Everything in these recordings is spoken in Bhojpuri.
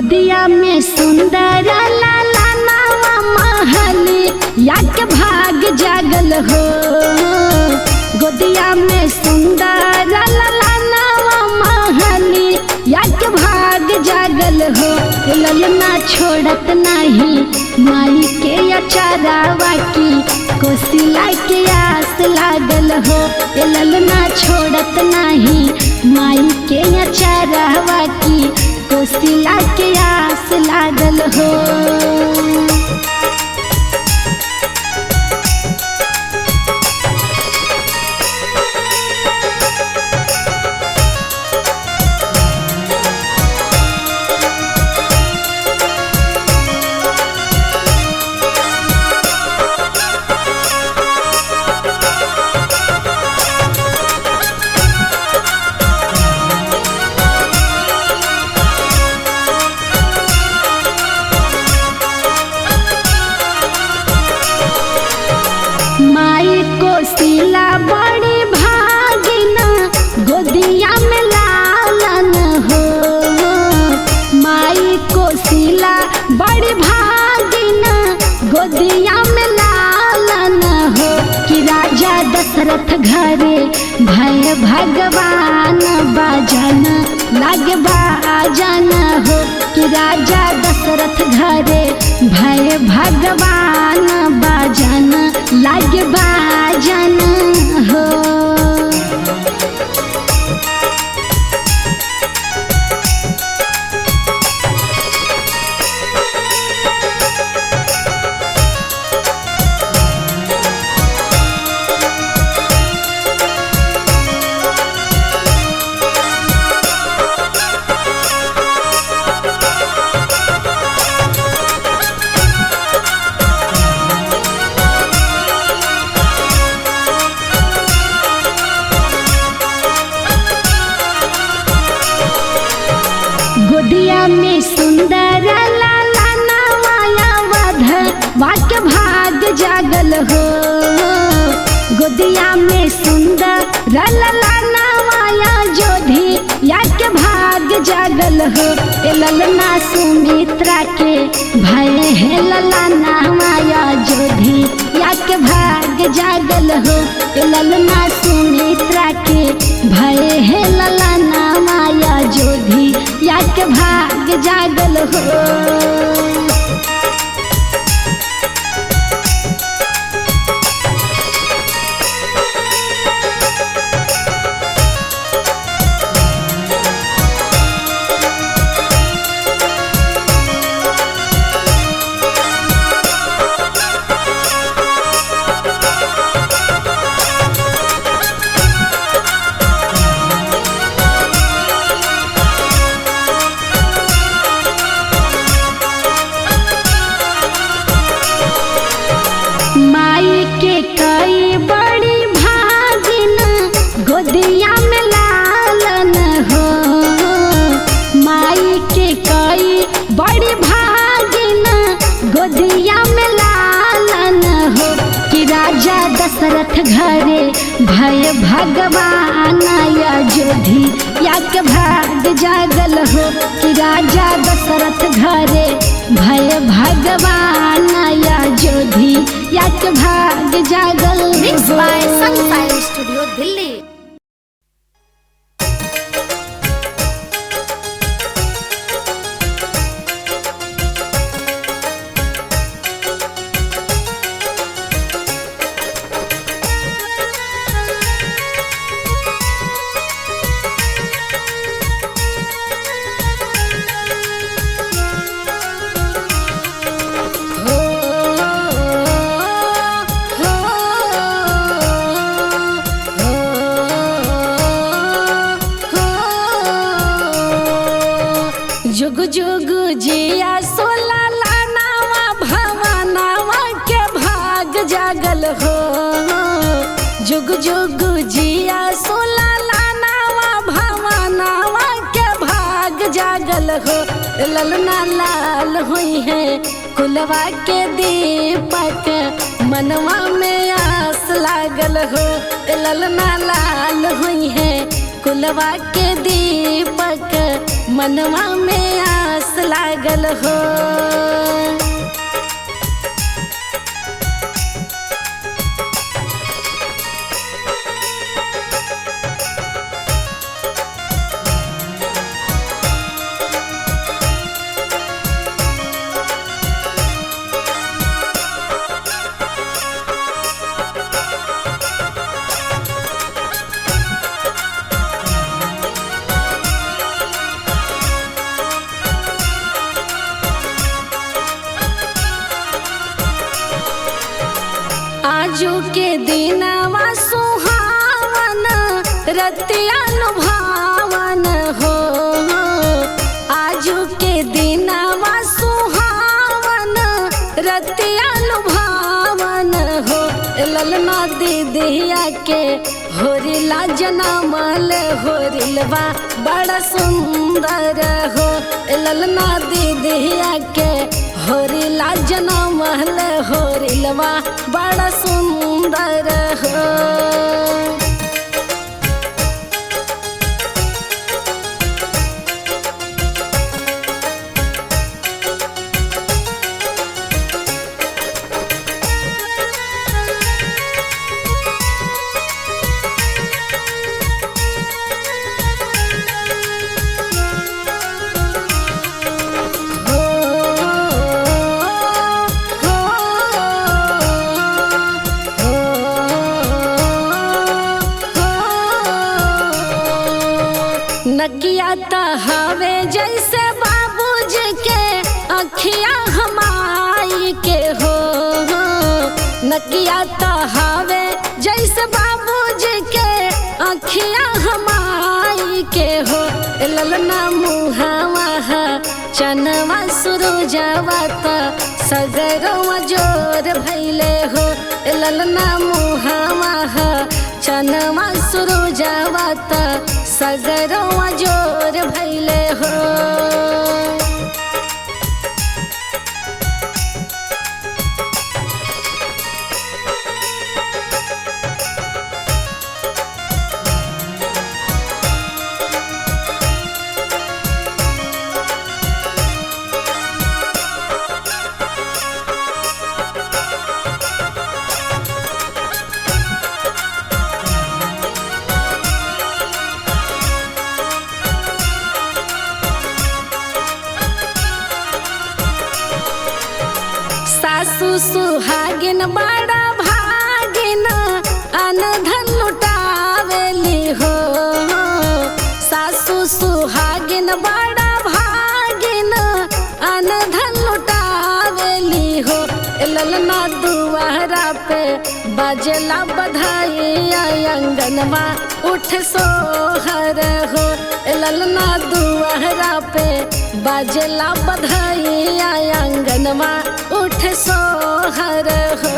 गोदिया में सुंदर लाला नावा महली याक भाग जागल हो। गोदिया में सुंदर लाला नावा महली याक भाग जागल हो। ललना छोड़त नहीं माई के अचारावा की कोसिला के आस लागल हो। ललना छोड़त नहीं माई के अचारावा की कोसिला के आस लागल हो। माई कोसिला बड़ी भागिना गोदिया में लालन हो। माई कोसिला बड़ी भागिना गोदिया में लालन हो। कि राजा दशरथ घरे भय भगवान बाजन लागे बाजन हो। कि राजा दशरथ घरे भय भगवान बाजन लागे बाजन हो। गोदिया में सुंदर लाला नवाया वध वाक भाग जागल हो। गोदिया में सुंदर लाला नवाया जोधी याक भाग जागल हो। ललना सुमित्रा के भय है लला नवाया जोधी याक भाग जागल हो। ललना सुमित्रा के भय है लला नवाया जोधी याक भाग जागल हो। माई के कई बड़ी भागिना गोदिया में लालन हो। माई के कई बड़ी भागिना गोदिया में लालन हो। कि राजा दशरथ घरे भय भगवान अयोधी याक भाग जागल हो। कि राजा दशरथ घरे भय भगवान अयोधी याक भाग जागल हो। Mixed by Sunfire Studio, Delhi. जुग जुग जिया सोला लानावा भवानावा के भाग जागल हो। जुग जुग जिया सोला लानावा भवानावा के भाग जागल हो। ललना लाल हुई है कुलवा के दीपक मनवा में आस लागल हो। ललना लाल हुई है कुलवा के दीपक मनवा में आस लागल हो। आजू के दिनवा सुहावन रतिया लुभावन हो। आजू के दिनवा सुहावन रतिया लुभावन हो। ललना दीदिया के होरिला जनमल होरिलवा बड़ा सुंदर हो। ललना दीदिया के होरिला जनमल होरिलवा बड़ा सुंदर हो। नकिया त हवे जैसे बाबूजी के अखिया हमाई के हो। नकिया त हवे जैसे बाबूजी के अखिया हमाई के हो। ललना मुहावा चनवा सुरुजवा त सगरवा जोर भैले हो। ललना मुहावा चनवा सुरुजवा त सगरवा जोर भैले हो। सासु सुहागिन बड़ा भागिन अनधन लुटावेली हो। सासु सुहागिन बड़ा भागिन अनधन लुटावेली हो। ललना दुआरा पे बजला बधाई अंगनवा उठ सोहर हो। ललना दुआरा पे बजला बधाई अंगनवा उठ सोहर हो।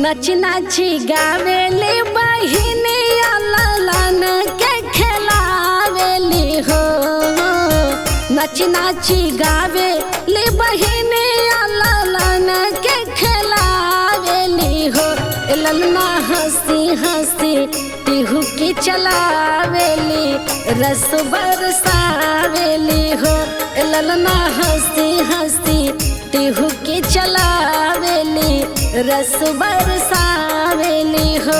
नच नाची गावेली बहिनिया ललन के खेलावेली हो। नच नाची गावेली बहिनिया ललन के खेलावेली हो। ललना हंसी हंसी टिहू की चलावेली रस बरसावेली हो। ललना हंसी हंसी टिहू की चलावेली रस बरसावेली हो।